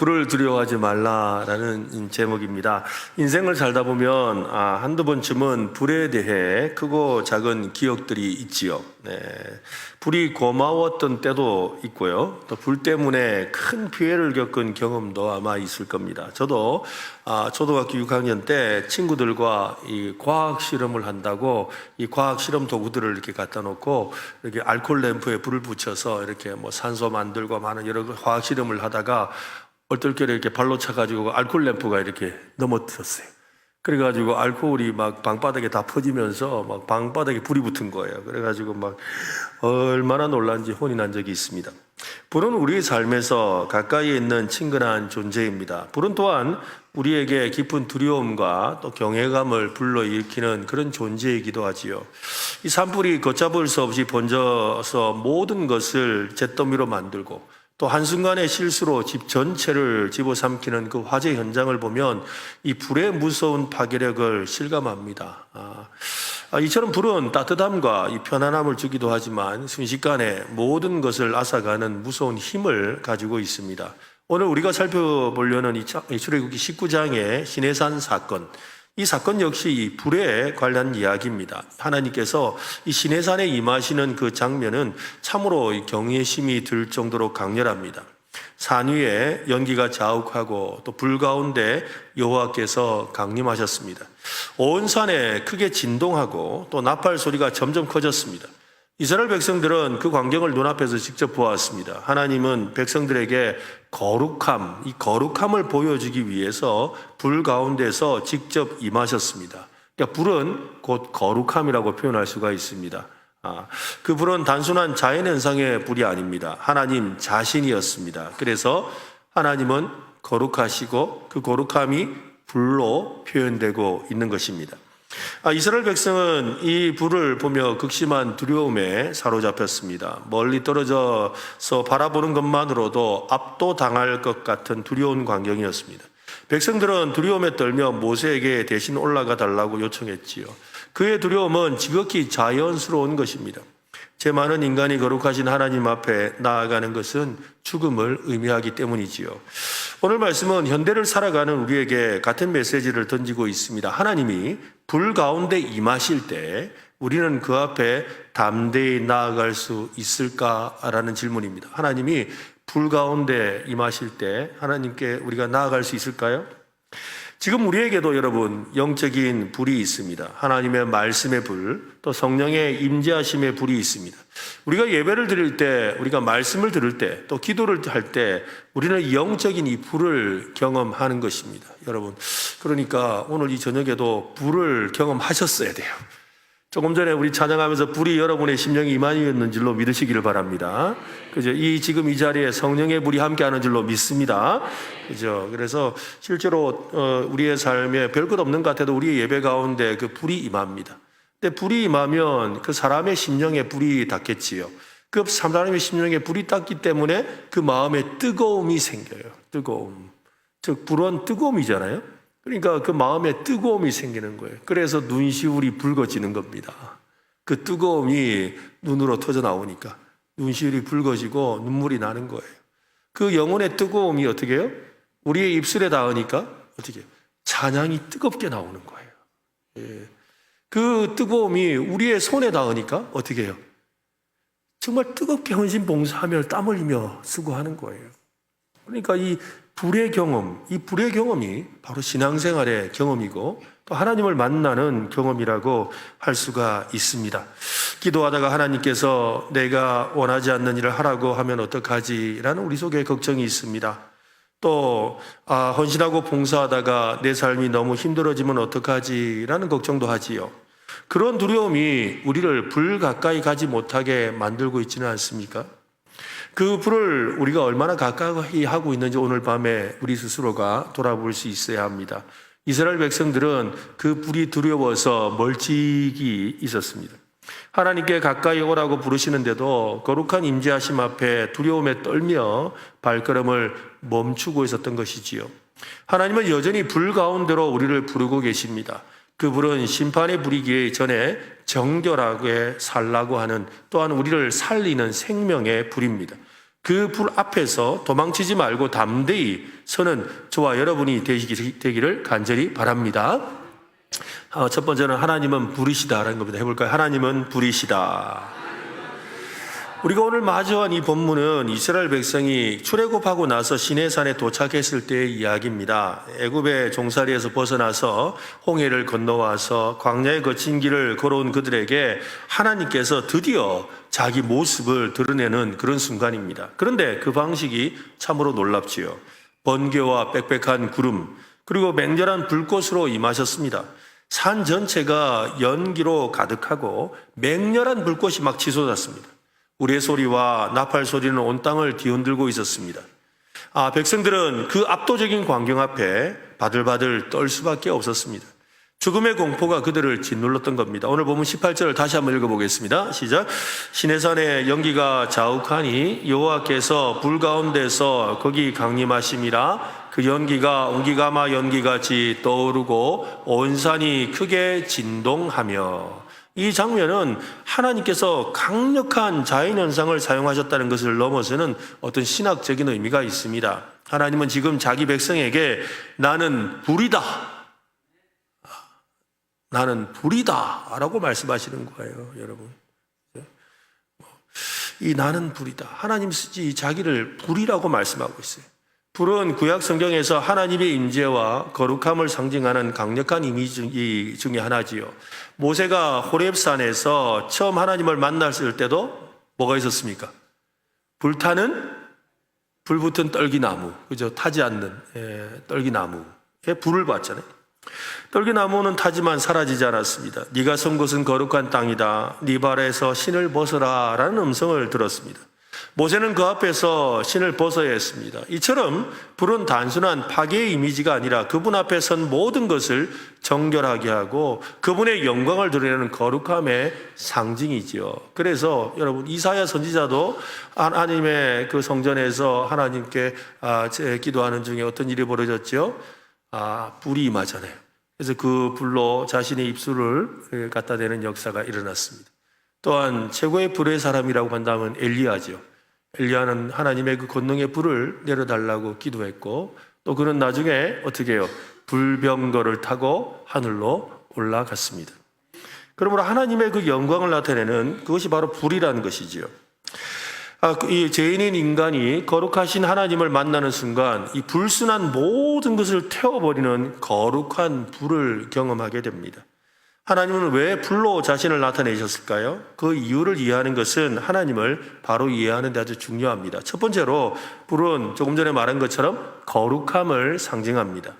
불을 두려워하지 말라라는 제목입니다. 인생을 살다 보면 한두 번쯤은 불에 대해 크고 작은 기억들이 있지요. 불이 고마웠던 때도 있고요. 또 불 때문에 큰 피해를 겪은 경험도 아마 있을 겁니다. 저도 초등학교 6학년 때 친구들과 이 과학 실험을 한다고 이 과학 실험 도구들을 이렇게 갖다 놓고 이렇게 알코올 램프에 불을 붙여서 이렇게 뭐 산소 만들고 많은 여러 화학 실험을 하다가 얼떨결에 이렇게 발로 차가지고 알코올 램프가 이렇게 넘어뜨렸어요. 그래가지고 알코올이 막 방바닥에 다 퍼지면서 막 방바닥에 불이 붙은 거예요. 그래가지고 막 얼마나 놀란지 혼이 난 적이 있습니다. 불은 우리의 삶에서 가까이에 있는 친근한 존재입니다. 불은 또한 우리에게 깊은 두려움과 또 경외감을 불러일으키는 그런 존재이기도 하지요. 이 산불이 걷잡을 수 없이 번져서 모든 것을 잿더미로 만들고 또 한순간의 실수로 집 전체를 집어삼키는 그 화재 현장을 보면 이 불의 무서운 파괴력을 실감합니다. 이처럼 불은 따뜻함과 이 편안함을 주기도 하지만 순식간에 모든 것을 앗아가는 무서운 힘을 가지고 있습니다. 오늘 우리가 살펴보려는 이 출애굽기 19장의 시내산 사건, 이 사건 역시 이 불에 관련 이야기입니다. 하나님께서 이 시내산에 임하시는 그 장면은 참으로 경외심이 들 정도로 강렬합니다. 산 위에 연기가 자욱하고 또 불 가운데 여호와께서 강림하셨습니다. 온 산에 크게 진동하고 또 나팔 소리가 점점 커졌습니다. 이스라엘 백성들은 그 광경을 눈앞에서 직접 보았습니다. 하나님은 백성들에게 이 거룩함을 보여주기 위해서 불 가운데서 직접 임하셨습니다. 그러니까 불은 곧 거룩함이라고 표현할 수가 있습니다. 그 불은 단순한 자연현상의 불이 아닙니다. 하나님 자신이었습니다. 그래서 하나님은 거룩하시고 그 거룩함이 불로 표현되고 있는 것입니다. 이스라엘 백성은 이 불을 보며 극심한 두려움에 사로잡혔습니다. 멀리 떨어져서 바라보는 것만으로도 압도당할 것 같은 두려운 광경이었습니다. 백성들은 두려움에 떨며 모세에게 대신 올라가 달라고 요청했지요. 그의 두려움은 지극히 자연스러운 것입니다. 죄 많은 인간이 거룩하신 하나님 앞에 나아가는 것은 죽음을 의미하기 때문이지요. 오늘 말씀은 현대를 살아가는 우리에게 같은 메시지를 던지고 있습니다. 하나님이 불 가운데 임하실 때 우리는 그 앞에 담대히 나아갈 수 있을까라는 질문입니다. 하나님이 불 가운데 임하실 때 하나님께 우리가 나아갈 수 있을까요? 지금 우리에게도 여러분 영적인 불이 있습니다. 하나님의 말씀의 불, 또 성령의 임재하심의 불이 있습니다. 우리가 예배를 드릴 때, 우리가 말씀을 들을 때, 또 기도를 할 때 우리는 영적인 이 불을 경험하는 것입니다. 여러분, 그러니까 오늘 이 저녁에도 불을 경험하셨어야 돼요. 조금 전에 우리 찬양하면서 불이 여러분의 심령에 임하였는 줄로 믿으시기를 바랍니다. 그죠? 지금 이 자리에 성령의 불이 함께하는 줄로 믿습니다. 그죠? 그래서 실제로 우리의 삶에 별것 없는 것 같아도 우리의 예배 가운데 그 불이 임합니다. 근데 불이 임하면 그 사람의 심령에 불이 닿겠지요. 그 사람의 심령에 불이 닿기 때문에 그 마음에 뜨거움이 생겨요. 뜨거움. 즉 불은 뜨거움이잖아요. 그러니까 그 마음에 뜨거움이 생기는 거예요. 그래서 눈시울이 붉어지는 겁니다. 그 뜨거움이 눈으로 터져 나오니까 눈시울이 붉어지고 눈물이 나는 거예요. 그 영혼의 뜨거움이 어떻게 해요? 우리의 입술에 닿으니까 어떻게 해요? 찬양이 뜨겁게 나오는 거예요. 그 뜨거움이 우리의 손에 닿으니까 어떻게 해요? 정말 뜨겁게 헌신 봉사하며 땀 흘리며 수고하는 거예요. 그러니까 이 불의 경험이 바로 신앙생활의 경험이고 또 하나님을 만나는 경험이라고 할 수가 있습니다. 기도하다가 하나님께서 내가 원하지 않는 일을 하라고 하면 어떡하지? 라는 우리 속에 걱정이 있습니다. 또 헌신하고 봉사하다가 내 삶이 너무 힘들어지면 어떡하지? 라는 걱정도 하지요. 그런 두려움이 우리를 불 가까이 가지 못하게 만들고 있지는 않습니까? 그 불을 우리가 얼마나 가까이 하고 있는지 오늘 밤에 우리 스스로가 돌아볼 수 있어야 합니다. 이스라엘 백성들은 그 불이 두려워서 멀찍이 있었습니다. 하나님께 가까이 오라고 부르시는데도 거룩한 임재하심 앞에 두려움에 떨며 발걸음을 멈추고 있었던 것이지요. 하나님은 여전히 불 가운데로 우리를 부르고 계십니다. 그 불은 심판의 불이기 전에 정결하게 살라고 하는 또한 우리를 살리는 생명의 불입니다. 그 불 앞에서 도망치지 말고 담대히 서는 저와 여러분이 되기를 간절히 바랍니다. 첫 번째는 하나님은 불이시다라는 겁니다. 해볼까요? 하나님은 불이시다. 우리가 오늘 마주한 이 본문은 이스라엘 백성이 출애굽하고 나서 시내산에 도착했을 때의 이야기입니다. 애굽의 종살이에서 벗어나서 홍해를 건너와서 광야에 거친 길을 걸어온 그들에게 하나님께서 드디어 자기 모습을 드러내는 그런 순간입니다. 그런데 그 방식이 참으로 놀랍지요. 번개와 빽빽한 구름 그리고 맹렬한 불꽃으로 임하셨습니다. 산 전체가 연기로 가득하고 맹렬한 불꽃이 막 치솟았습니다. 우레소리와 나팔 소리는 온 땅을 뒤흔들고 있었습니다. 백성들은 그 압도적인 광경 앞에 바들바들 떨 수밖에 없었습니다. 죽음의 공포가 그들을 짓눌렀던 겁니다. 오늘 보면 18절을 다시 한번 읽어보겠습니다. 시작. 시내산에 연기가 자욱하니 여호와께서 불 가운데서 거기 강림하심이라. 그 연기가 옹기가마 연기같이 떠오르고 온 산이 크게 진동하며. 이 장면은 하나님께서 강력한 자연현상을 사용하셨다는 것을 넘어서는 어떤 신학적인 의미가 있습니다. 하나님은 지금 자기 백성에게 나는 불이다. 나는 불이다 라고 말씀하시는 거예요, 여러분. 이 나는 불이다. 하나님 쓰지 자기를 불이라고 말씀하고 있어요. 불은 구약 성경에서 하나님의 임재와 거룩함을 상징하는 강력한 이미지 중에 하나지요. 모세가 호렙산에서 처음 하나님을 만났을 때도 뭐가 있었습니까? 불타는 불 붙은 떨기나무, 그죠? 타지 않는 떨기나무에 불을 봤잖아요. 떨기나무는 타지만 사라지지 않았습니다. 네가 선 곳은 거룩한 땅이다. 네 발에서 신을 벗어라 라는 음성을 들었습니다. 모세는 그 앞에서 신을 벗어야 했습니다. 이처럼 불은 단순한 파괴의 이미지가 아니라 그분 앞에 선 모든 것을 정결하게 하고 그분의 영광을 드러내는 거룩함의 상징이지요. 그래서 여러분 이사야 선지자도 하나님의 그 성전에서 하나님께 기도하는 중에 어떤 일이 벌어졌죠? 불이 임하잖아요. 그래서 그 불로 자신의 입술을 갖다 대는 역사가 일어났습니다. 또한 최고의 불의 사람이라고 한다면 엘리야죠. 엘리야는 하나님의 그 권능의 불을 내려달라고 기도했고 또 그는 나중에 어떻게 해요? 불병거를 타고 하늘로 올라갔습니다. 그러므로 하나님의 그 영광을 나타내는 그것이 바로 불이라는 것이지요. 이 죄인인 인간이 거룩하신 하나님을 만나는 순간 이 불순한 모든 것을 태워버리는 거룩한 불을 경험하게 됩니다. 하나님은 왜 불로 자신을 나타내셨을까요? 그 이유를 이해하는 것은 하나님을 바로 이해하는 데 아주 중요합니다. 첫 번째로 불은 조금 전에 말한 것처럼 거룩함을 상징합니다.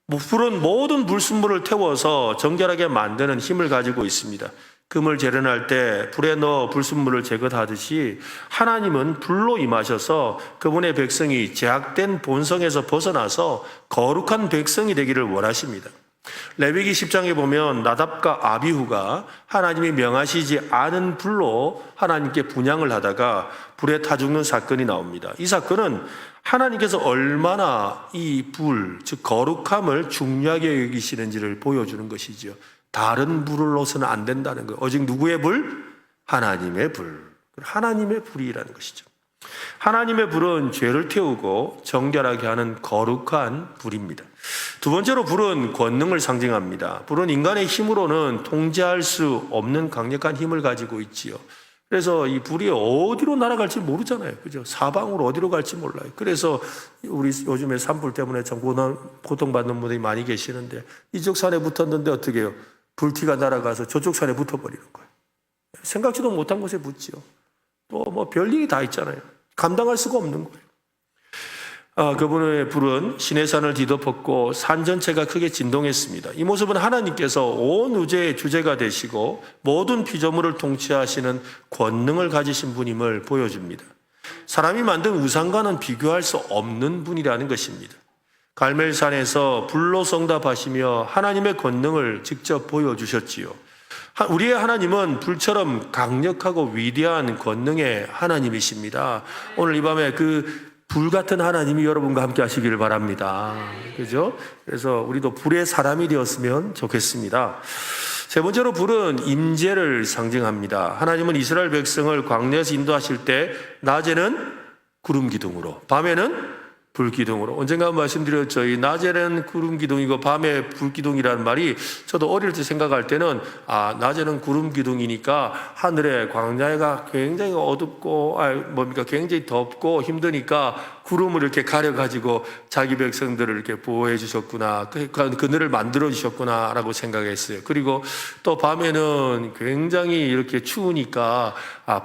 불은 모든 불순물을 태워서 정결하게 만드는 힘을 가지고 있습니다. 금을 재련할 때 불에 넣어 불순물을 제거하듯이 하나님은 불로 임하셔서 그분의 백성이 제약된 본성에서 벗어나서 거룩한 백성이 되기를 원하십니다. 레위기 10장에 보면 나답과 아비후가 하나님이 명하시지 않은 불로 하나님께 분향을 하다가 불에 타 죽는 사건이 나옵니다. 이 사건은 하나님께서 얼마나 이 불, 즉 거룩함을 중요하게 여기시는지를 보여주는 것이죠. 다른 불로서는 안 된다는 거예요. 오직 누구의 불? 하나님의 불. 하나님의 불이라는 것이죠. 하나님의 불은 죄를 태우고 정결하게 하는 거룩한 불입니다. 두 번째로 불은 권능을 상징합니다. 불은 인간의 힘으로는 통제할 수 없는 강력한 힘을 가지고 있지요. 그래서 이 불이 어디로 날아갈지 모르잖아요. 그죠? 사방으로 어디로 갈지 몰라요. 그래서 우리 요즘에 산불 때문에 참 고통받는 분들이 많이 계시는데 이쪽 산에 붙었는데 어떻게 해요? 불티가 날아가서 저쪽 산에 붙어버리는 거예요. 생각지도 못한 곳에 붙지요. 또 뭐 별일이 다 있잖아요. 감당할 수가 없는 거예요. 그분의 불은 시내산을 뒤덮었고 산 전체가 크게 진동했습니다. 이 모습은 하나님께서 온 우주의 주제가 되시고 모든 피조물을 통치하시는 권능을 가지신 분임을 보여줍니다. 사람이 만든 우상과는 비교할 수 없는 분이라는 것입니다. 갈멜산에서 불로 성답하시며 하나님의 권능을 직접 보여주셨지요. 우리의 하나님은 불처럼 강력하고 위대한 권능의 하나님이십니다. 오늘 이 밤에 그 불 같은 하나님이 여러분과 함께 하시기를 바랍니다. 그죠? 그래서 우리도 불의 사람이 되었으면 좋겠습니다. 세 번째로 불은 임재를 상징합니다. 하나님은 이스라엘 백성을 광야에서 인도하실 때 낮에는 구름 기둥으로, 밤에는 불 기둥으로. 언젠가 말씀드렸죠. 이 낮에는 구름 기둥이고 밤에 불 기둥이라는 말이 저도 어릴 때 생각할 때는 낮에는 구름 기둥이니까 하늘에 광야가 굉장히 어둡고 굉장히 덥고 힘드니까 구름을 이렇게 가려가지고 자기 백성들을 이렇게 보호해 주셨구나, 그늘을 만들어 주셨구나라고 생각했어요. 그리고 또 밤에는 굉장히 이렇게 추우니까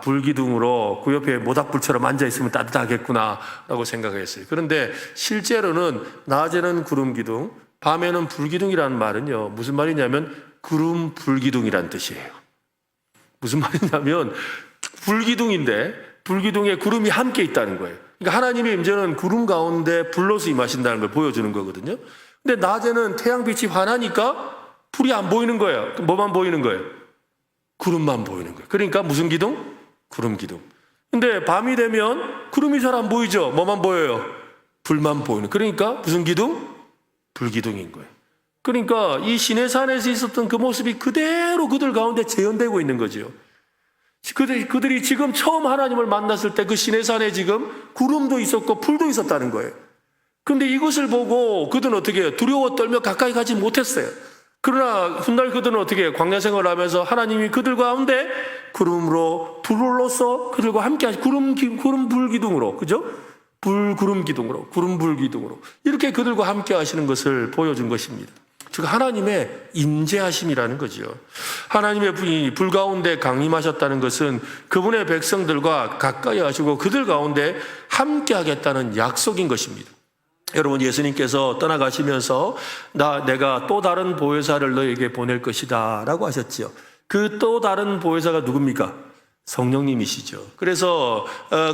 불 기둥으로 그 옆에 모닥불처럼 앉아 있으면 따뜻하겠구나라고 생각했어요. 그런데 실제로는 낮에는 구름 기둥, 밤에는 불 기둥이라는 말은요, 무슨 말이냐면 구름 불 기둥이라는 뜻이에요. 무슨 말이냐면 불 기둥인데 불 기둥에 구름이 함께 있다는 거예요. 그러니까 하나님의 임재는 구름 가운데 불로서 임하신다는 걸 보여주는 거거든요. 근데 낮에는 태양빛이 환하니까 불이 안 보이는 거예요. 뭐만 보이는 거예요? 구름만 보이는 거예요. 그러니까 무슨 기둥? 구름 기둥. 근데 밤이 되면 구름이 잘 안 보이죠? 뭐만 보여요? 불만 보이는. 그러니까 무슨 기둥? 불기둥인 거예요. 그러니까 이 시내산에서 있었던 그 모습이 그대로 그들 가운데 재현되고 있는 거죠. 그들이 지금 처음 하나님을 만났을 때 그 시내산에 지금 구름도 있었고 불도 있었다는 거예요. 그런데 이것을 보고 그들은 어떻게 해요? 두려워 떨며 가까이 가지 못했어요. 그러나 훗날 그들은 어떻게 해요? 광야 생활을 하면서 하나님이 그들 가운데 구름으로 불로서 그들과 함께 하시 구름 불 기둥으로, 그죠? 구름 기둥으로, 구름 불 기둥으로 이렇게 그들과 함께 하시는 것을 보여준 것입니다. 즉 하나님의 임재하심이라는 거죠. 하나님의 분이 불 가운데 강림하셨다는 것은 그분의 백성들과 가까이 하시고 그들 가운데 함께 하겠다는 약속인 것입니다. 여러분, 예수님께서 떠나가시면서 내가 또 다른 보혜사를 너에게 보낼 것이다 라고 하셨지요. 그 또 다른 보혜사가 누굽니까? 성령님이시죠. 그래서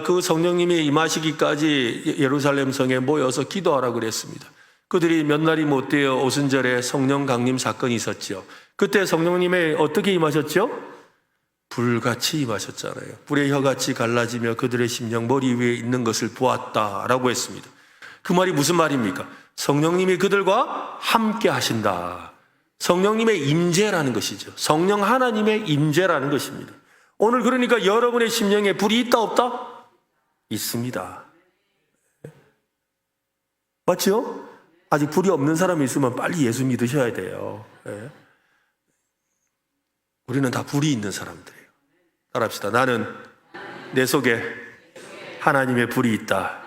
그 성령님이 임하시기까지 예루살렘 성에 모여서 기도하라고 그랬습니다. 그들이 몇 날이 못 되어 오순절에 성령 강림 사건이 있었죠. 그때 성령님이 어떻게 임하셨죠? 불같이 임하셨잖아요. 불의 혀같이 갈라지며 그들의 심령 머리 위에 있는 것을 보았다라고 했습니다. 그 말이 무슨 말입니까? 성령님이 그들과 함께 하신다. 성령님의 임재라는 것이죠. 성령 하나님의 임재라는 것입니다. 오늘 그러니까 여러분의 심령에 불이 있다 없다? 있습니다. 맞죠? 아직 불이 없는 사람이 있으면 빨리 예수 믿으셔야 돼요. 우리는 다 불이 있는 사람들이에요. 따라합시다. 나는 내 속에 하나님의 불이 있다.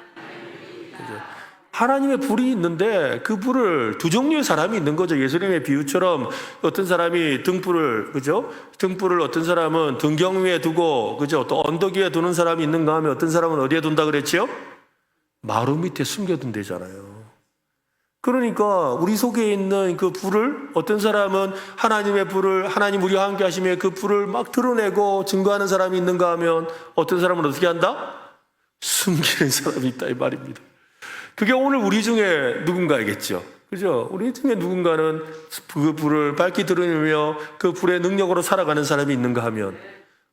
하나님의 불이 있는데 그 불을 두 종류의 사람이 있는 거죠. 예수님의 비유처럼 어떤 사람이 등불을, 그죠? 등불을 어떤 사람은 등경 위에 두고, 그죠? 또 언덕 위에 두는 사람이 있는가 하면 어떤 사람은 어디에 둔다 그랬지요? 마루 밑에 숨겨둔대잖아요. 그러니까 우리 속에 있는 그 불을 어떤 사람은 하나님의 불을, 하나님 우리와 함께 하시며 그 불을 막 드러내고 증거하는 사람이 있는가 하면 어떤 사람은 어떻게 한다? 숨기는 사람이 있다 이 말입니다. 그게 오늘 우리 중에 누군가이겠죠. 그죠? 우리 중에 누군가는 그 불을 밝히 드러내며 그 불의 능력으로 살아가는 사람이 있는가 하면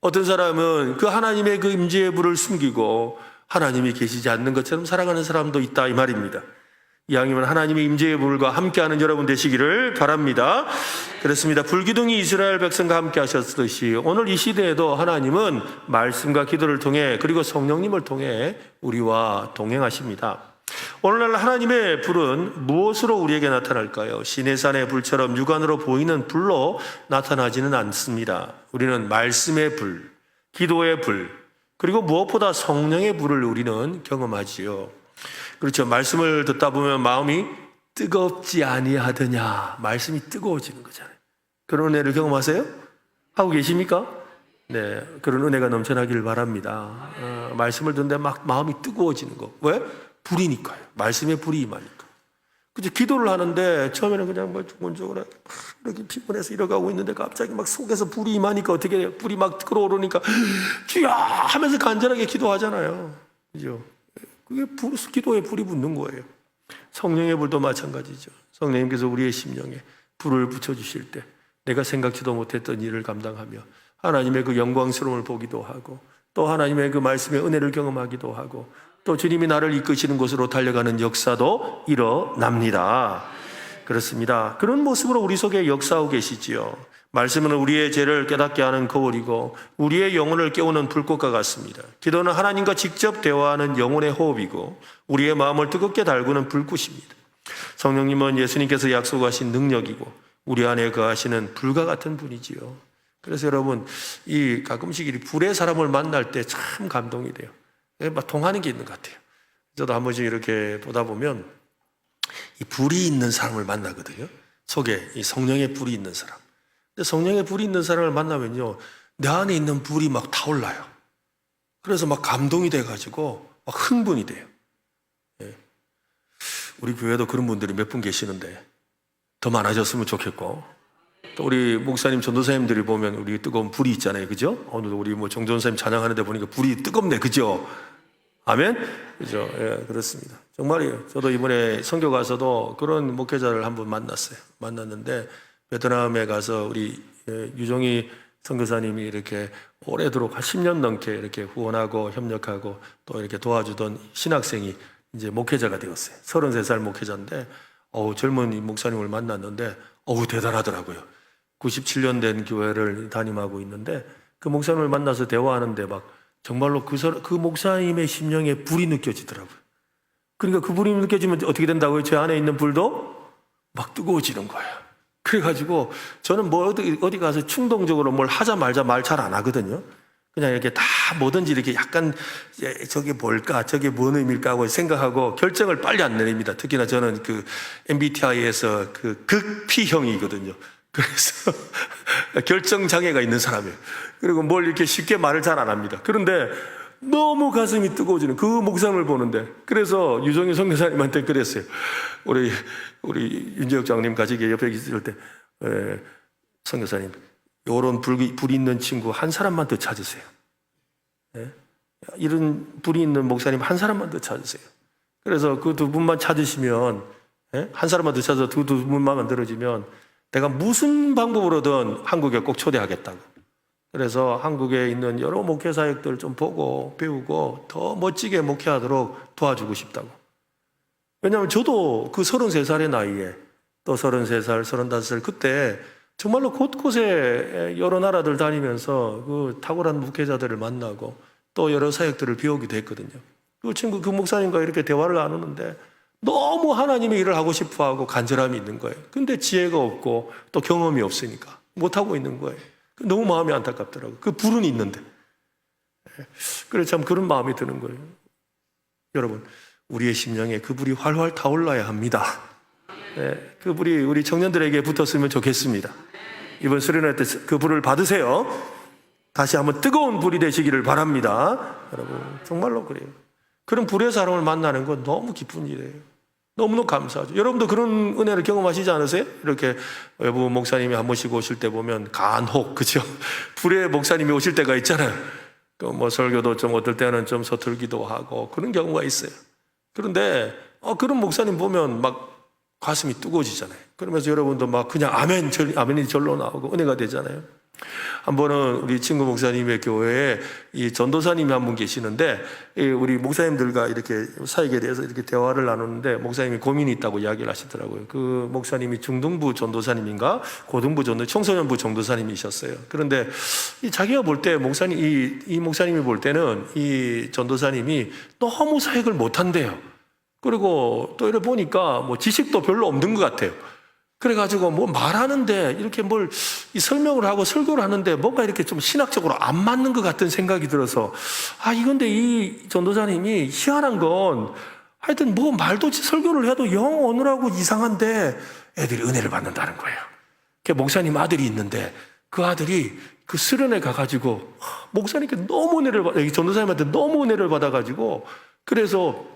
어떤 사람은 그 하나님의 그 임재의 불을 숨기고 하나님이 계시지 않는 것처럼 살아가는 사람도 있다 이 말입니다. 이왕이면 하나님의 임재의 불과 함께하는 여러분 되시기를 바랍니다. 그렇습니다. 불기둥이 이스라엘 백성과 함께 하셨듯이 오늘 이 시대에도 하나님은 말씀과 기도를 통해 그리고 성령님을 통해 우리와 동행하십니다. 오늘날 하나님의 불은 무엇으로 우리에게 나타날까요? 시내산의 불처럼 육안으로 보이는 불로 나타나지는 않습니다. 우리는 말씀의 불, 기도의 불, 그리고 무엇보다 성령의 불을 우리는 경험하지요. 그렇죠. 말씀을 듣다 보면 마음이 뜨겁지 아니하더냐. 말씀이 뜨거워지는 거잖아요. 그런 은혜를 경험하세요? 하고 계십니까? 네, 그런 은혜가 넘쳐나길 바랍니다. 말씀을 듣는데 막 마음이 뜨거워지는 거. 왜? 불이니까요. 말씀의 불이 임하니까. 그죠? 기도를 하는데 처음에는 그냥 뭐 조곤조곤하게 이렇게 피곤해서 이러가고 있는데 갑자기 막 속에서 불이 임하니까 어떻게 해요? 불이 막 끓어오르니까 주야 하면서 간절하게 기도하잖아요. 그죠? 그게 기도에 불이 붙는 거예요. 성령의 불도 마찬가지죠. 성령님께서 우리의 심령에 불을 붙여주실 때 내가 생각지도 못했던 일을 감당하며 하나님의 그 영광스러움을 보기도 하고 또 하나님의 그 말씀의 은혜를 경험하기도 하고 또 주님이 나를 이끄시는 곳으로 달려가는 역사도 일어납니다. 그렇습니다. 그런 모습으로 우리 속에 역사하고 계시지요. 말씀은 우리의 죄를 깨닫게 하는 거울이고 우리의 영혼을 깨우는 불꽃과 같습니다. 기도는 하나님과 직접 대화하는 영혼의 호흡이고 우리의 마음을 뜨겁게 달구는 불꽃입니다. 성령님은 예수님께서 약속하신 능력이고 우리 안에 거하시는 불과 같은 분이지요. 그래서 여러분, 이 가끔씩 이 불의 사람을 만날 때 참 감동이 돼요. 막 통하는 게 있는 것 같아요. 저도 한 번씩 이렇게 보다 보면 이 불이 있는 사람을 만나거든요. 속에 이 성령의 불이 있는 사람. 근데 성령의 불이 있는 사람을 만나면요, 내 안에 있는 불이 막 타올라요. 그래서 막 감동이 돼가지고 막 흥분이 돼요. 예. 우리 교회도 그런 분들이 몇 분 계시는데 더 많아졌으면 좋겠고, 또 우리 목사님, 전도사님들이 보면 우리 뜨거운 불이 있잖아요, 그죠? 오늘도 우리 뭐 정전사님 찬양하는데 보니까 불이 뜨겁네, 그죠? 아멘? 그죠? 예, 그렇습니다. 정말이에요. 저도 이번에 선교 가서도 그런 목회자를 한 분 만났어요. 만났는데 베트남에 가서 우리 유종희 선교사님이 이렇게 오래도록 한 10년 넘게 이렇게 후원하고 협력하고 또 이렇게 도와주던 신학생이 이제 목회자가 되었어요. 33살 목회자인데, 젊은 이 목사님을 만났는데, 대단하더라고요. 97년 된 교회를 담임하고 있는데, 그 목사님을 만나서 대화하는데 막 정말로 그 목사님의 심령에 불이 느껴지더라고요. 그러니까 그 불이 느껴지면 어떻게 된다고요? 제 안에 있는 불도 막 뜨거워지는 거예요. 그래가지고 저는 뭐 어디 가서 충동적으로 뭘 하자 말자 말 잘 안 하거든요. 그냥 이렇게 다 뭐든지 이렇게 약간 저게 뭘까, 저게 뭔 의미일까 하고 생각하고 결정을 빨리 안 내립니다. 특히나 저는 그 MBTI에서 그 극P형이거든요. 그래서 결정 장애가 있는 사람이에요. 그리고 뭘 이렇게 쉽게 말을 잘 안 합니다. 그런데 너무 가슴이 뜨거워지는 그 목사님을 보는데, 그래서 유종희 선교사님한테 그랬어요. 우리 윤재혁 장님 같이 옆에 있을 때, 선교사님, 요런 불이 있는 친구 한 사람만 더 찾으세요. 예? 이런 불이 있는 목사님 한 사람만 더 찾으세요. 그래서 그 두 분만 찾으시면, 한 사람만 더 찾아서 두 분만 만들어지면 내가 무슨 방법으로든 한국에 꼭 초대하겠다고. 그래서 한국에 있는 여러 목회 사역들 좀 보고 배우고 더 멋지게 목회하도록 도와주고 싶다고. 왜냐하면 저도 그 33살의 나이에, 또 33살, 35살 그때 정말로 곳곳에 여러 나라들 다니면서 그 탁월한 목회자들을 만나고 또 여러 사역들을 배우기도 했거든요. 그 친구, 그 목사님과 이렇게 대화를 나누는데 너무 하나님의 일을 하고 싶어하고 간절함이 있는 거예요. 근데 지혜가 없고 또 경험이 없으니까 못하고 있는 거예요. 너무 마음이 안타깝더라고요. 그 불은 있는데. 그래서 참 그런 마음이 드는 거예요. 여러분, 우리의 심령에 그 불이 활활 타올라야 합니다. 그 불이 우리 청년들에게 붙었으면 좋겠습니다. 이번 수련회 때 그 불을 받으세요. 다시 한번 뜨거운 불이 되시기를 바랍니다. 여러분, 정말로 그래요. 그런 불의 사람을 만나는 건 너무 기쁜 일이에요. 너무너무 감사하죠. 여러분도 그런 은혜를 경험하시지 않으세요? 이렇게 외부 목사님이 한 번씩 오실 때 보면 간혹, 그죠? 불의 목사님이 오실 때가 있잖아요. 그 뭐 설교도 좀 어떨 때는 좀 서툴기도 하고 그런 경우가 있어요. 그런데 그런 목사님 보면 막 가슴이 뜨거워지잖아요. 그러면서 여러분도 막 그냥 아멘이 절로 나오고 은혜가 되잖아요. 한 번은 우리 친구 목사님의 교회에 이 전도사님이 한 분 계시는데, 우리 목사님들과 이렇게 사역에 대해서 이렇게 대화를 나누는데 목사님이 고민이 있다고 이야기를 하시더라고요. 그 목사님이 중등부 전도사님인가 고등부 청소년부 전도사님이셨어요. 그런데 자기가 볼 때 이 목사님이 볼 때는 이 전도사님이 너무 사역을 못한대요. 그리고 또 이래 보니까 뭐 지식도 별로 없는 것 같아요. 그래가지고 뭐 말하는데 이렇게 뭘 설명을 하고 설교를 하는데 뭔가 이렇게 좀 신학적으로 안 맞는 것 같은 생각이 들어서, 이건데 이 전도사님이 희한한 건 하여튼 뭐 말도 설교를 해도 영 오느라고 이상한데 애들이 은혜를 받는다는 거예요. 목사님 아들이 있는데 그 아들이 그 수련회 가가지고 목사님께 너무 은혜를 받아, 전도사님한테 너무 은혜를 받아가지고, 그래서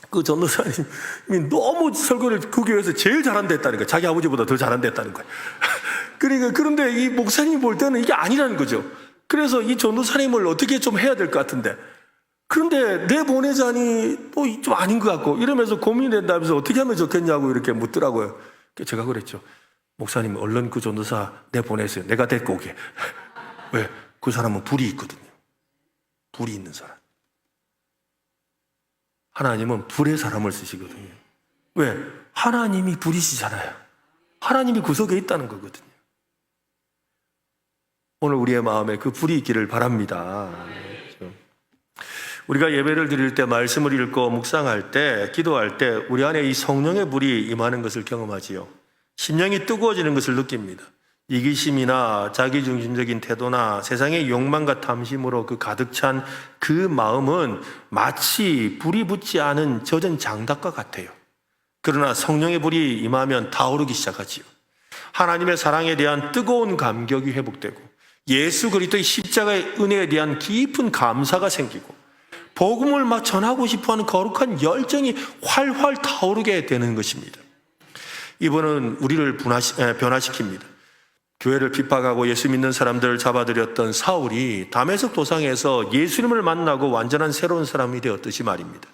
그 전도사님이 너무 설교를 그 교회에서 제일 잘한다 했다는 거예요. 자기 아버지보다 더 잘한다 했다는 거예요. 그런데 이 목사님이 볼 때는 이게 아니라는 거죠. 그래서 이 전도사님을 어떻게 좀 해야 될 것 같은데, 그런데 내 보내자니 또 좀 아닌 것 같고 이러면서 고민된다면서 어떻게 하면 좋겠냐고 이렇게 묻더라고요. 제가 그랬죠. 목사님 얼른 그 전도사 내보내세요. 내가 데리고 오게. 왜? 그 사람은 불이 있거든요. 불이 있는 사람. 하나님은 불의 사람을 쓰시거든요. 왜? 하나님이 불이시잖아요. 하나님이 그 속에 있다는 거거든요. 오늘 우리의 마음에 그 불이 있기를 바랍니다. 우리가 예배를 드릴 때, 말씀을 읽고 묵상할 때, 기도할 때 우리 안에 이 성령의 불이 임하는 것을 경험하지요. 심령이 뜨거워지는 것을 느낍니다. 이기심이나 자기중심적인 태도나 세상의 욕망과 탐심으로 가득 찬 그 마음은 마치 불이 붙지 않은 젖은 장닭과 같아요. 그러나 성령의 불이 임하면 타오르기 시작하지요. 하나님의 사랑에 대한 뜨거운 감격이 회복되고 예수 그리스도의 십자가의 은혜에 대한 깊은 감사가 생기고 복음을 막 전하고 싶어하는 거룩한 열정이 활활 타오르게 되는 것입니다. 이번은 우리를 변화시킵니다. 교회를 핍박하고 예수 믿는 사람들을 잡아들였던 사울이 다메섹 도상에서 예수님을 만나고 완전한 새로운 사람이 되었듯이 말입니다.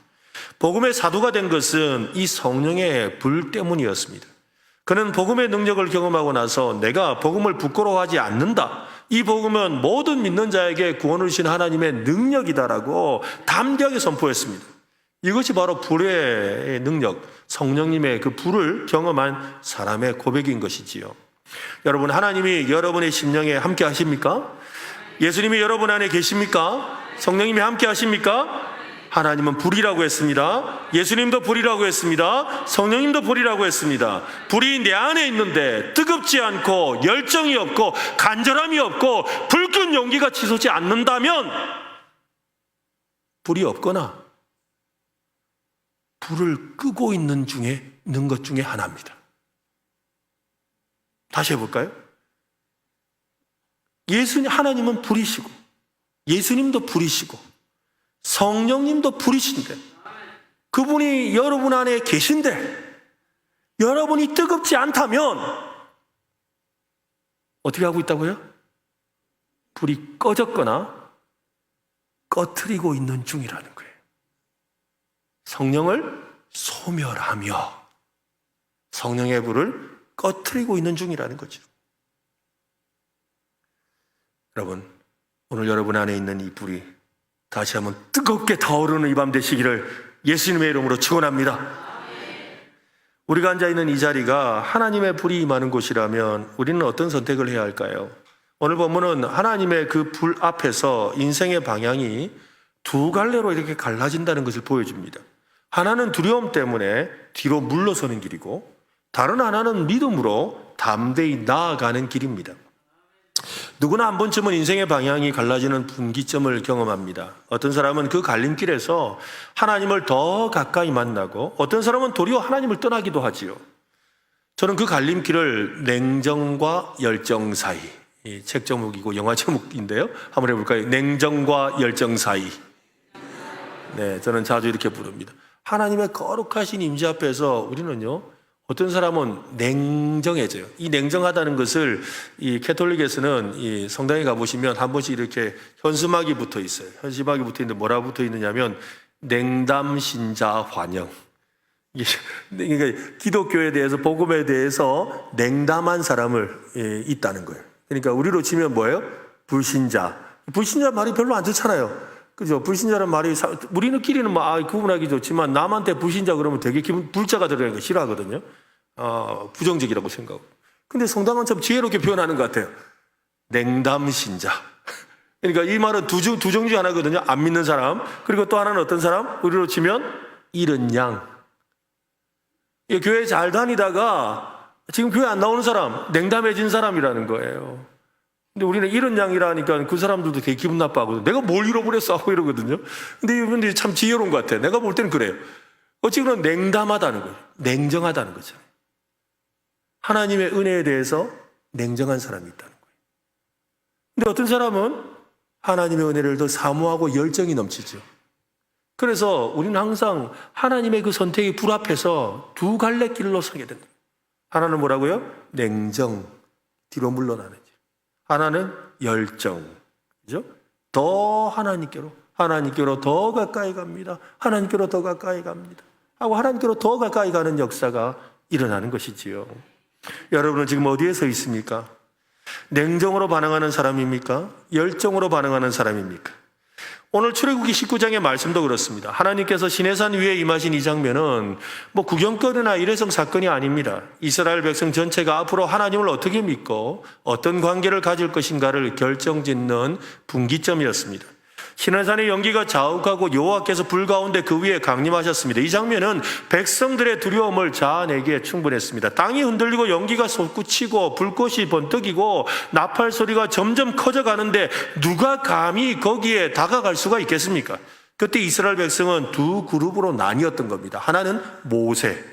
복음의 사도가 된 것은 이 성령의 불 때문이었습니다. 그는 복음의 능력을 경험하고 나서 내가 복음을 부끄러워하지 않는다. 이 복음은 모든 믿는 자에게 구원을 주신 하나님의 능력이다라고 담대하게 선포했습니다. 이것이 바로 불의 능력, 성령님의 그 불을 경험한 사람의 고백인 것이지요. 여러분, 하나님이 여러분의 심령에 함께 하십니까? 예수님이 여러분 안에 계십니까? 성령님이 함께 하십니까? 하나님은 불이라고 했습니다. 예수님도 불이라고 했습니다. 성령님도 불이라고 했습니다. 불이 내 안에 있는데 뜨겁지 않고 열정이 없고 간절함이 없고 불끈 용기가 치솟지 않는다면 불이 없거나 불을 끄고 있는 것 중에 하나입니다. 다시 해볼까요? 하나님은 불이시고 예수님도 불이시고 성령님도 불이신데 그분이 여러분 안에 계신데 여러분이 뜨겁지 않다면 어떻게 하고 있다고요? 불이 꺼졌거나 꺼트리고 있는 중이라는 거예요. 성령을 소멸하며 성령의 불을 꺼트리고 있는 중이라는 거죠. 여러분, 오늘 여러분 안에 있는 이 불이 다시 한번 뜨겁게 타오르는 이 밤 되시기를 예수님의 이름으로 축원합니다. 우리가 앉아있는 이 자리가 하나님의 불이 임하는 곳이라면 우리는 어떤 선택을 해야 할까요? 오늘 본문은 하나님의 그 불 앞에서 인생의 방향이 두 갈래로 이렇게 갈라진다는 것을 보여줍니다. 하나는 두려움 때문에 뒤로 물러서는 길이고 다른 하나는 믿음으로 담대히 나아가는 길입니다. 누구나 한 번쯤은 인생의 방향이 갈라지는 분기점을 경험합니다. 어떤 사람은 그 갈림길에서 하나님을 더 가까이 만나고 어떤 사람은 도리어 하나님을 떠나기도 하지요. 저는 그 갈림길을 냉정과 열정 사이, 이 책 제목이고 영화 제목인데요. 한번 해볼까요? 냉정과 열정 사이. 네, 저는 자주 이렇게 부릅니다. 하나님의 거룩하신 임재 앞에서 우리는요, 어떤 사람은 냉정해져요. 이 냉정하다는 것을 이 캐톨릭에서는 이 성당에 가보시면 한 번씩 이렇게 현수막이 붙어 있어요. 현수막이 붙어 있는데 뭐라고 붙어 있느냐면 냉담 신자 환영. 그러니까 기독교에 대해서 복음에 대해서 냉담한 사람을 있다는 거예요. 그러니까 우리로 치면 뭐예요? 불신자. 불신자 말이 별로 안 좋잖아요. 그죠? 불신자란 말이 우리는끼리는 구분하기 좋지만 남한테 불신자 그러면 되게 불자가 들어가는 거 싫어하거든요. 부정적이라고 생각하고. 근데 성당은 참 지혜롭게 표현하는 것 같아요. 냉담신자. 그러니까 이 말은 두 종류 하나거든요. 안 믿는 사람, 그리고 또 하나는 어떤 사람? 우리로 치면 잃은 양. 교회 잘 다니다가 지금 교회 안 나오는 사람, 냉담해진 사람이라는 거예요. 근데 우리는 이런 양이라니까 그 사람들도 되게 기분 나빠하거든요. 내가 뭘 잃어버렸어 하고 이러거든요. 근데 이분들이 참 지혜로운 것 같아요. 내가 볼 때는 그래요. 어찌그런 냉담하다는 거예요. 냉정하다는 거죠. 하나님의 은혜에 대해서 냉정한 사람이 있다는 거예요. 근데 어떤 사람은 하나님의 은혜를 더 사모하고 열정이 넘치죠. 그래서 우리는 항상 하나님의 그 선택이 불 앞에서 두 갈래 길로 서게 된다. 하나는 뭐라고요? 냉정, 뒤로 물러나는 길. 하나는 열정, 그죠? 더 하나님께로 더 가까이 갑니다. 하나님께로 더 가까이 갑니다. 하고 하나님께로 더 가까이 가는 역사가 일어나는 것이지요. 여러분은 지금 어디에 서 있습니까? 냉정으로 반응하는 사람입니까? 열정으로 반응하는 사람입니까? 오늘 출애굽기 19장의 말씀도 그렇습니다. 하나님께서 시내산 위에 임하신 이 장면은 구경거리나 일회성 사건이 아닙니다. 이스라엘 백성 전체가 앞으로 하나님을 어떻게 믿고 어떤 관계를 가질 것인가를 결정짓는 분기점이었습니다. 시내산의 연기가 자욱하고 여호와께서 불 가운데 그 위에 강림하셨습니다. 이 장면은 백성들의 두려움을 자아내기에 충분했습니다. 땅이 흔들리고 연기가 솟구치고 불꽃이 번뜩이고 나팔 소리가 점점 커져가는데 누가 감히 거기에 다가갈 수가 있겠습니까? 그때 이스라엘 백성은 두 그룹으로 나뉘었던 겁니다. 하나는 모세,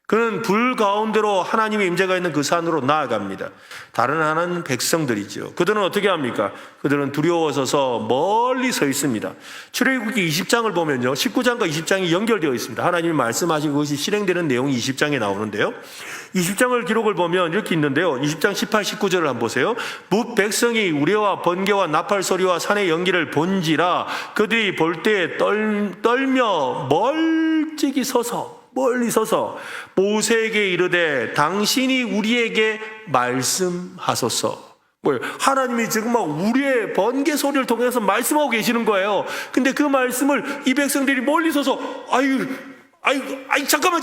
그는 불 가운데로 하나님의 임재가 있는 그 산으로 나아갑니다. 다른 하나는 백성들이죠. 그들은 어떻게 합니까? 그들은 두려워서서 멀리 서 있습니다. 출애굽기 20장을 보면요, 19장과 20장이 연결되어 있습니다. 하나님이 말씀하신 것이 실행되는 내용이 20장에 나오는데요, 20장을 기록을 보면 이렇게 있는데요, 20장 18, 19절을 한번 보세요. 뭇 백성이 우레와 번개와 나팔 소리와 산의 연기를 본지라 그들이 볼 때에 떨며 멀리 서서 모세에게 이르되 당신이 우리에게 말씀하소서. 뭐예요? 하나님이 지금 막 우리의 번개 소리를 통해서 말씀하고 계시는 거예요. 근데 그 말씀을 이 백성들이 멀리 서서 아유 잠깐만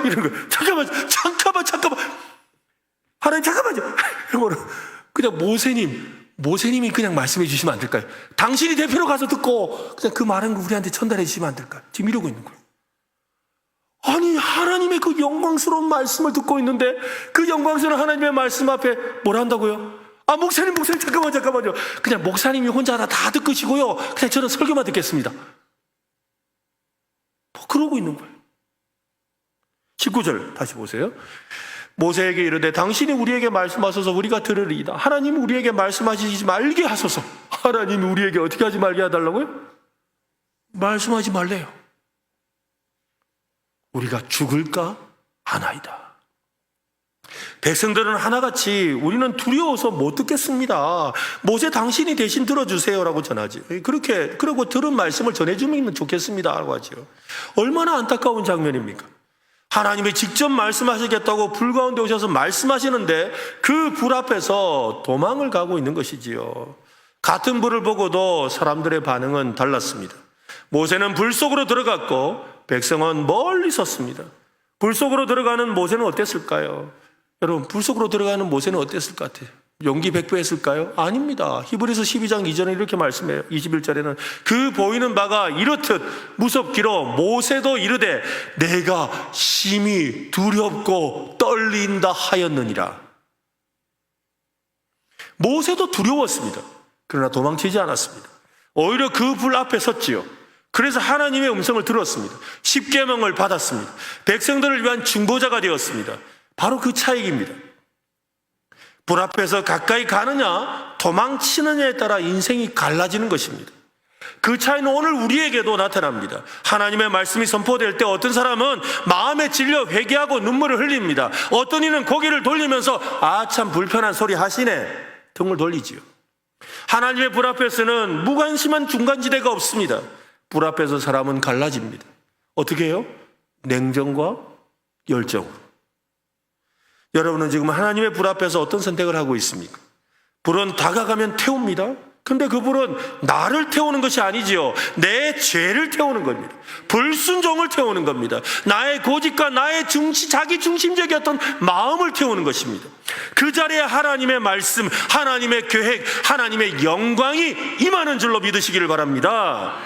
이런 거예요. 잠깐만 하나님 잠깐만요. 이거는 그냥 모세님이 그냥 말씀해 주시면 안 될까요? 당신이 대표로 가서 듣고 그냥 그 말은 우리한테 전달해 주시면 안 될까요? 지금 이러고 있는 거예요. 아니, 하나님의 그 영광스러운 말씀을 듣고 있는데 그 영광스러운 하나님의 말씀 앞에 뭐라 한다고요? 목사님 잠깐만요. 그냥 목사님이 혼자 다 듣으시고요, 그냥 저는 설교만 듣겠습니다. 그러고 있는 거예요. 19절 다시 보세요. 모세에게 이르되 당신이 우리에게 말씀하소서 우리가 들으리이다. 하나님이 우리에게 말씀하시지 말게 하소서. 하나님이 우리에게 어떻게 하지 말게 해달라고요? 말씀하지 말래요. 우리가 죽을까 하나이다. 백성들은 하나같이 우리는 두려워서 못 듣겠습니다. 모세 당신이 대신 들어주세요라고 전하지. 그러고 들은 말씀을 전해주면 좋겠습니다 라고 하죠. 얼마나 안타까운 장면입니까? 하나님이 직접 말씀하시겠다고 불 가운데 오셔서 말씀하시는데 그 불 앞에서 도망을 가고 있는 것이지요. 같은 불을 보고도 사람들의 반응은 달랐습니다. 모세는 불 속으로 들어갔고 백성은 멀리 섰습니다. 불 속으로 들어가는 모세는 어땠을까요? 여러분, 불 속으로 들어가는 모세는 어땠을 것 같아요? 용기 백배했을까요? 아닙니다. 히브리서 12장 2절에 이렇게 말씀해요. 21절에는 그 보이는 바가 이렇듯 무섭기로 모세도 이르되 내가 심히 두렵고 떨린다 하였느니라. 모세도 두려웠습니다. 그러나 도망치지 않았습니다. 오히려 그 불 앞에 섰지요. 그래서 하나님의 음성을 들었습니다. 십계명을 받았습니다. 백성들을 위한 중보자가 되었습니다. 바로 그 차이입니다. 불 앞에서 가까이 가느냐 도망치느냐에 따라 인생이 갈라지는 것입니다. 그 차이는 오늘 우리에게도 나타납니다. 하나님의 말씀이 선포될 때 어떤 사람은 마음에 질려 회개하고 눈물을 흘립니다. 어떤 이는 고개를 돌리면서 참 불편한 소리 하시네 등을 돌리지요. 하나님의 불 앞에서는 무관심한 중간지대가 없습니다. 불 앞에서 사람은 갈라집니다. 어떻게 해요? 냉정과 열정으로. 여러분은 지금 하나님의 불 앞에서 어떤 선택을 하고 있습니까? 불은 다가가면 태웁니다. 근데 그 불은 나를 태우는 것이 아니지요. 내 죄를 태우는 겁니다. 불순종을 태우는 겁니다. 나의 고집과 나의 자기 중심적이었던 마음을 태우는 것입니다. 그 자리에 하나님의 말씀, 하나님의 계획, 하나님의 영광이 임하는 줄로 믿으시기를 바랍니다.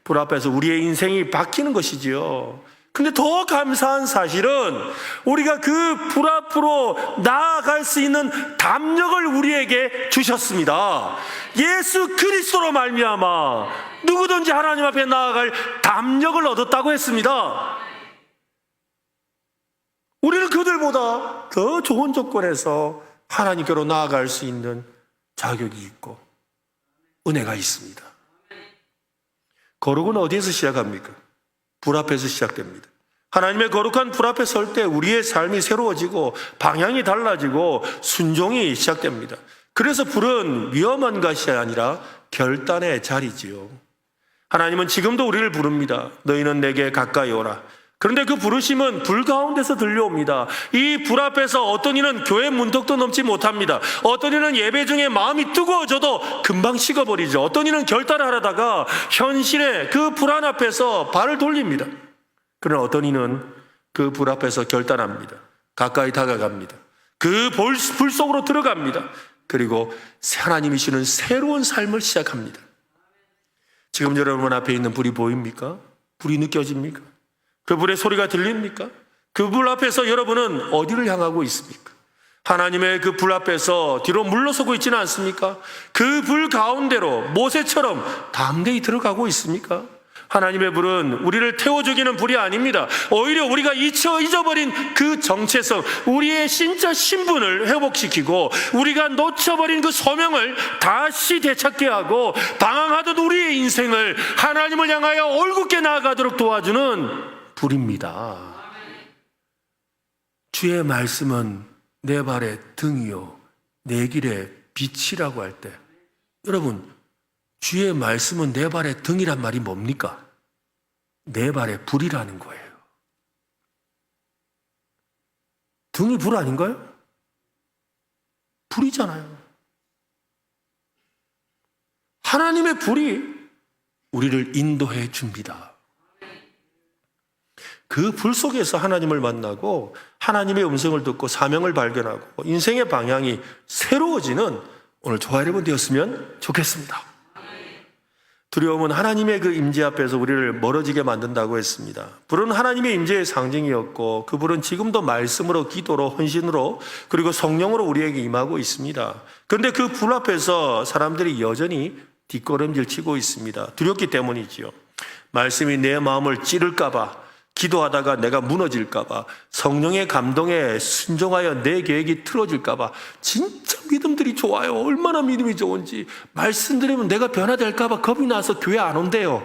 불 앞에서 우리의 인생이 바뀌는 것이지요. 근데 더 감사한 사실은 우리가 그 불 앞으로 나아갈 수 있는 담력을 우리에게 주셨습니다. 예수 그리스도로 말미암아 누구든지 하나님 앞에 나아갈 담력을 얻었다고 했습니다. 우리는 그들보다 더 좋은 조건에서 하나님께로 나아갈 수 있는 자격이 있고 은혜가 있습니다. 거룩은 어디에서 시작합니까? 불 앞에서 시작됩니다. 하나님의 거룩한 불 앞에 설 때 우리의 삶이 새로워지고 방향이 달라지고 순종이 시작됩니다. 그래서 불은 위험한 것이 아니라 결단의 자리지요. 하나님은 지금도 우리를 부릅니다. 너희는 내게 가까이 오라. 그런데 그 부르심은 불 가운데서 들려옵니다. 이 불 앞에서 어떤 이는 교회 문턱도 넘지 못합니다. 어떤 이는 예배 중에 마음이 뜨거워져도 금방 식어버리죠. 어떤 이는 결단을 하다가 현실의 그 불안 앞에서 발을 돌립니다. 그러나 어떤 이는 그 불 앞에서 결단합니다. 가까이 다가갑니다. 그 불 속으로 들어갑니다. 그리고 하나님이 주는 새로운 삶을 시작합니다. 지금 여러분 앞에 있는 불이 보입니까? 불이 느껴집니까? 그 불의 소리가 들립니까? 그 불 앞에서 여러분은 어디를 향하고 있습니까? 하나님의 그 불 앞에서 뒤로 물러서고 있지는 않습니까? 그 불 가운데로 모세처럼 담대히 들어가고 있습니까? 하나님의 불은 우리를 태워 죽이는 불이 아닙니다. 오히려 우리가 잊어버린 그 정체성, 우리의 진짜 신분을 회복시키고 우리가 놓쳐버린 그 소명을 다시 되찾게 하고 방황하던 우리의 인생을 하나님을 향하여 올곧게 나아가도록 도와주는 불입니다. 주의 말씀은 내 발의 등이요 내 길의 빛이라고 할 때, 여러분, 주의 말씀은 내 발의 등이란 말이 뭡니까? 내 발의 불이라는 거예요. 등이 불 아닌가요? 불이잖아요. 하나님의 불이 우리를 인도해 줍니다. 그 불 속에서 하나님을 만나고 하나님의 음성을 듣고 사명을 발견하고 인생의 방향이 새로워지는 오늘 저와 여러분 되었으면 좋겠습니다. 두려움은 하나님의 그 임재 앞에서 우리를 멀어지게 만든다고 했습니다. 불은 하나님의 임재의 상징이었고 그 불은 지금도 말씀으로, 기도로, 헌신으로, 그리고 성령으로 우리에게 임하고 있습니다. 그런데 그 불 앞에서 사람들이 여전히 뒷걸음질 치고 있습니다. 두렵기 때문이지요. 말씀이 내 마음을 찌를까 봐, 기도하다가 내가 무너질까 봐, 성령의 감동에 순종하여 내 계획이 틀어질까 봐. 진짜 믿음들이 좋아요. 얼마나 믿음이 좋은지. 말씀드리면 내가 변화될까 봐 겁이 나서 교회 안 온대요.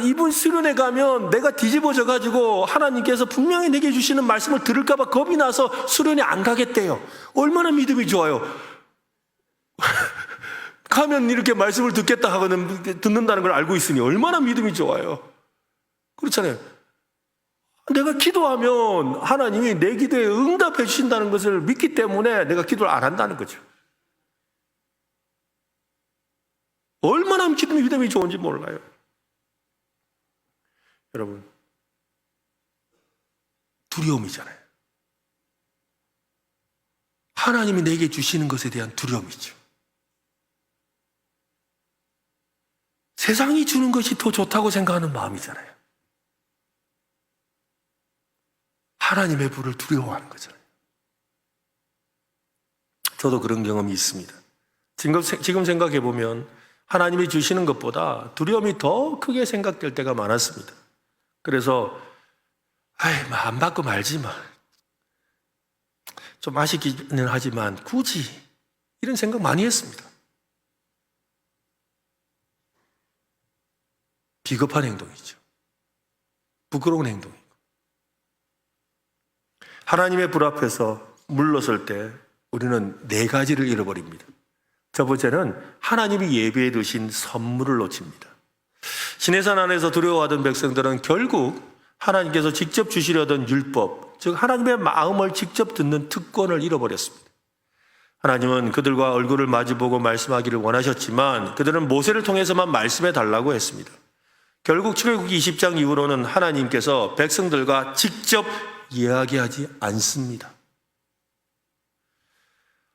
이분 수련회 가면 내가 뒤집어져 가지고 하나님께서 분명히 내게 주시는 말씀을 들을까 봐 겁이 나서 수련회 안 가겠대요. 얼마나 믿음이 좋아요. 가면 이렇게 말씀을 듣겠다 하고는 듣는다는 걸 알고 있으니 얼마나 믿음이 좋아요. 그렇잖아요. 내가 기도하면 하나님이 내 기도에 응답해 주신다는 것을 믿기 때문에 내가 기도를 안 한다는 거죠. 얼마나 믿음이 좋은지 몰라요. 여러분, 두려움이잖아요. 하나님이 내게 주시는 것에 대한 두려움이죠. 세상이 주는 것이 더 좋다고 생각하는 마음이잖아요. 하나님의 불을 두려워하는 거잖아요. 저도 그런 경험이 있습니다. 지금 생각해 보면 하나님이 주시는 것보다 두려움이 더 크게 생각될 때가 많았습니다. 그래서 안 받고 말지 마. 좀 아쉽기는 하지만 굳이 이런 생각 많이 했습니다. 비겁한 행동이죠. 부끄러운 행동이고. 하나님의 불 앞에서 물러설 때 우리는 네 가지를 잃어버립니다. 첫 번째는 하나님이 예비해 두신 선물을 놓칩니다. 시내산 안에서 두려워하던 백성들은 결국 하나님께서 직접 주시려던 율법, 즉 하나님의 마음을 직접 듣는 특권을 잃어버렸습니다. 하나님은 그들과 얼굴을 마주보고 말씀하기를 원하셨지만 그들은 모세를 통해서만 말씀해 달라고 했습니다. 결국 출애굽기 20장 이후로는 하나님께서 백성들과 직접 이야기하지 않습니다.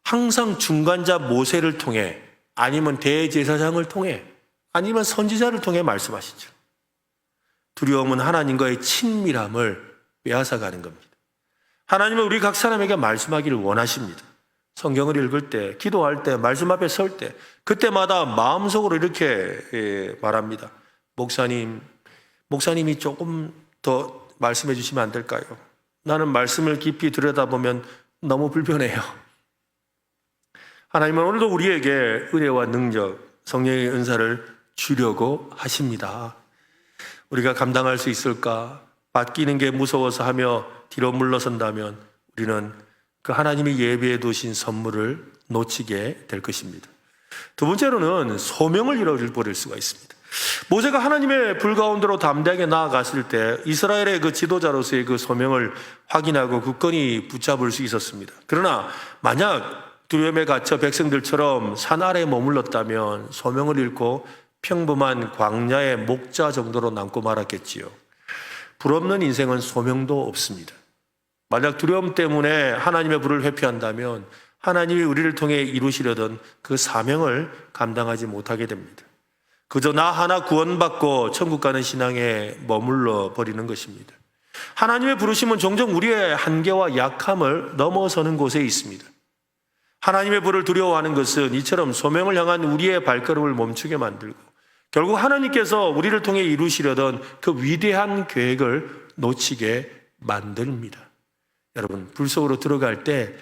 항상 중간자 모세를 통해, 아니면 대제사장을 통해, 아니면 선지자를 통해 말씀하시죠. 두려움은 하나님과의 친밀함을 빼앗아가는 겁니다. 하나님은 우리 각 사람에게 말씀하기를 원하십니다. 성경을 읽을 때, 기도할 때, 말씀 앞에 설 때, 그때마다 마음속으로 이렇게 말합니다. 목사님이 조금 더 말씀해 주시면 안 될까요? 나는 말씀을 깊이 들여다보면 너무 불편해요. 하나님은 오늘도 우리에게 은혜와 능력, 성령의 은사를 주려고 하십니다. 우리가 감당할 수 있을까? 맡기는 게 무서워서 하며 뒤로 물러선다면 우리는 그 하나님이 예비해 두신 선물을 놓치게 될 것입니다. 두 번째로는 소명을 잃어버릴 수가 있습니다. 모세가 하나님의 불 가운데로 담대하게 나아갔을 때 이스라엘의 그 지도자로서의 그 소명을 확인하고 굳건히 붙잡을 수 있었습니다. 그러나 만약 두려움에 갇혀 백성들처럼 산 아래에 머물렀다면 소명을 잃고 평범한 광야의 목자 정도로 남고 말았겠지요. 불 없는 인생은 소명도 없습니다. 만약 두려움 때문에 하나님의 불을 회피한다면 하나님이 우리를 통해 이루시려던 그 사명을 감당하지 못하게 됩니다. 그저 나 하나 구원받고 천국 가는 신앙에 머물러 버리는 것입니다. 하나님의 부르심은 종종 우리의 한계와 약함을 넘어서는 곳에 있습니다. 하나님의 불을 두려워하는 것은 이처럼 소명을 향한 우리의 발걸음을 멈추게 만들고 결국 하나님께서 우리를 통해 이루시려던 그 위대한 계획을 놓치게 만듭니다. 여러분, 불 속으로 들어갈 때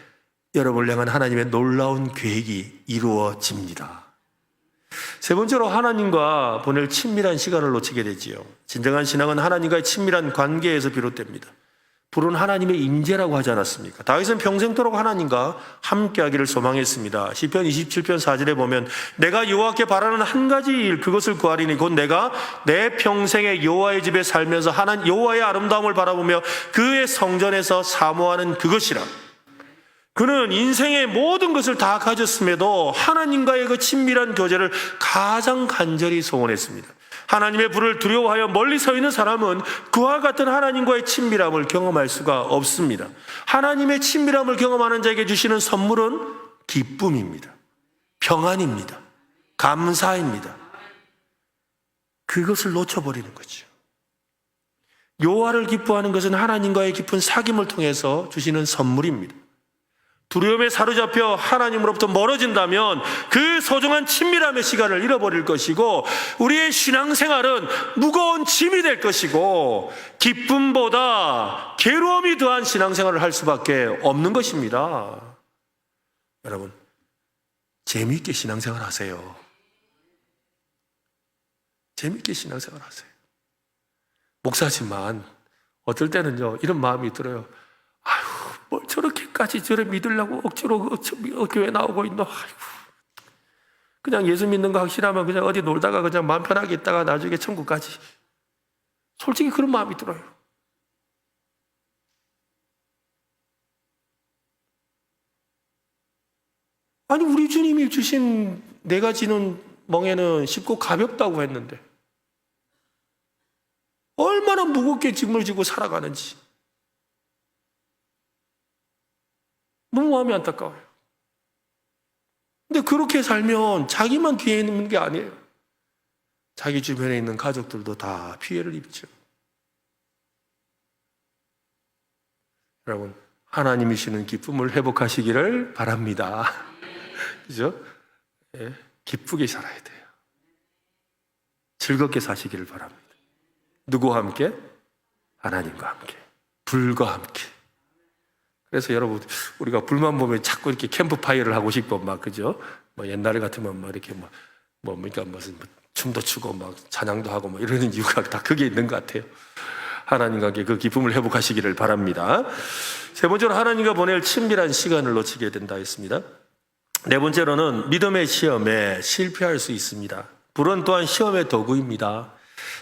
여러분을 향한 하나님의 놀라운 계획이 이루어집니다. 세 번째로 하나님과 보낼 친밀한 시간을 놓치게 되지요. 진정한 신앙은 하나님과의 친밀한 관계에서 비롯됩니다. 불은 하나님의 임재라고 하지 않았습니까? 다윗은 평생토록 하나님과 함께하기를 소망했습니다. 시편 27편 4절에 보면 내가 여호와께 바라는 한 가지 일 그것을 구하리니 곧 내가 내 평생에 여호와의 집에 살면서 여호와의 아름다움을 바라보며 그의 성전에서 사모하는 그것이라. 그는 인생의 모든 것을 다 가졌음에도 하나님과의 그 친밀한 교제를 가장 간절히 소원했습니다. 하나님의 불을 두려워하여 멀리 서 있는 사람은 그와 같은 하나님과의 친밀함을 경험할 수가 없습니다. 하나님의 친밀함을 경험하는 자에게 주시는 선물은 기쁨입니다. 평안입니다. 감사입니다. 그것을 놓쳐버리는 거죠. 여호와를 기뻐하는 것은 하나님과의 깊은 사귐을 통해서 주시는 선물입니다. 두려움에 사로잡혀 하나님으로부터 멀어진다면 그 소중한 친밀함의 시간을 잃어버릴 것이고 우리의 신앙생활은 무거운 짐이 될 것이고 기쁨보다 괴로움이 더한 신앙생활을 할 수밖에 없는 것입니다. 여러분, 재미있게 신앙생활 하세요. 재미있게 신앙생활 하세요. 목사지만 어떨 때는요 이런 마음이 들어요. 아유, 뭘 저렇게까지 저래 믿으려고 억지로 교회 나오고 있노. 아이고, 그냥 예수 믿는 거 확실하면 그냥 어디 놀다가 그냥 마음 편하게 있다가 나중에 천국 가지. 솔직히 그런 마음이 들어요. 아니, 우리 주님이 주신 내가 지는 멍에는 쉽고 가볍다고 했는데 얼마나 무겁게 짐을 지고 살아가는지 너무 마음이 안타까워요. 근데 그렇게 살면 자기만 피해 있는 게 아니에요. 자기 주변에 있는 가족들도 다 피해를 입죠. 여러분, 하나님이 주시는 기쁨을 회복하시기를 바랍니다. 그죠? 예, 기쁘게 살아야 돼요. 즐겁게 사시기를 바랍니다. 누구와 함께? 하나님과 함께, 불과 함께. 그래서 여러분, 우리가 불만 보면 자꾸 이렇게 캠프파이어를 하고 싶고 막, 그죠? 뭐 옛날 같으면 막 이렇게 그러니까 무슨 춤도 추고 막 찬양도 하고 뭐 이러는 이유가 다 그게 있는 것 같아요. 하나님과 함께 그 기쁨을 회복하시기를 바랍니다. 세 번째로 하나님과 보낼 친밀한 시간을 놓치게 된다 했습니다. 네 번째로는 믿음의 시험에 실패할 수 있습니다. 불은 또한 시험의 도구입니다.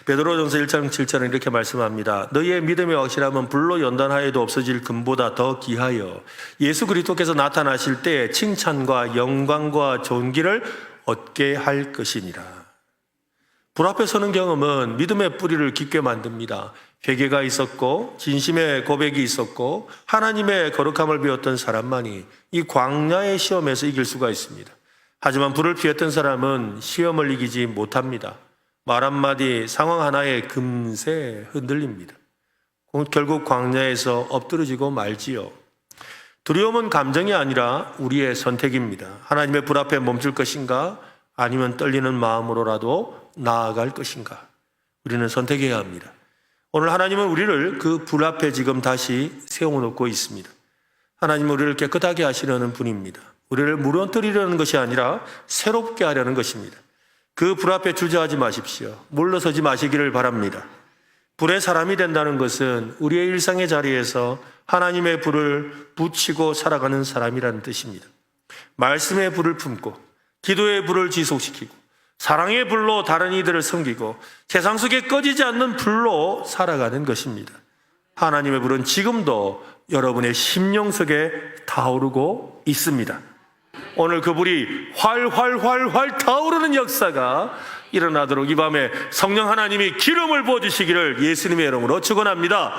베드로전서 1장 7절은 이렇게 말씀합니다. 너희의 믿음의 확실함은 불로 연단하여도 없어질 금보다 더 귀하여 예수 그리스도께서 나타나실 때 칭찬과 영광과 존귀를 얻게 할 것이니라. 불 앞에 서는 경험은 믿음의 뿌리를 깊게 만듭니다. 회개가 있었고 진심의 고백이 있었고 하나님의 거룩함을 배웠던 사람만이 이 광야의 시험에서 이길 수가 있습니다. 하지만 불을 피했던 사람은 시험을 이기지 못합니다. 말 한마디, 상황 하나에 금세 흔들립니다. 결국 광야에서 엎드러지고 말지요. 두려움은 감정이 아니라 우리의 선택입니다. 하나님의 불 앞에 멈출 것인가 아니면 떨리는 마음으로라도 나아갈 것인가, 우리는 선택해야 합니다. 오늘 하나님은 우리를 그 불 앞에 지금 다시 세워놓고 있습니다. 하나님은 우리를 깨끗하게 하시려는 분입니다. 우리를 무너뜨리려는 것이 아니라 새롭게 하려는 것입니다. 그 불 앞에 주저하지 마십시오. 물러서지 마시기를 바랍니다. 불의 사람이 된다는 것은 우리의 일상의 자리에서 하나님의 불을 붙이고 살아가는 사람이라는 뜻입니다. 말씀의 불을 품고 기도의 불을 지속시키고 사랑의 불로 다른 이들을 섬기고 세상 속에 꺼지지 않는 불로 살아가는 것입니다. 하나님의 불은 지금도 여러분의 심령 속에 타오르고 있습니다. 오늘 그 불이 활활활활 타오르는 역사가 일어나도록 이 밤에 성령 하나님이 기름을 부어주시기를 예수님의 이름으로 축원합니다.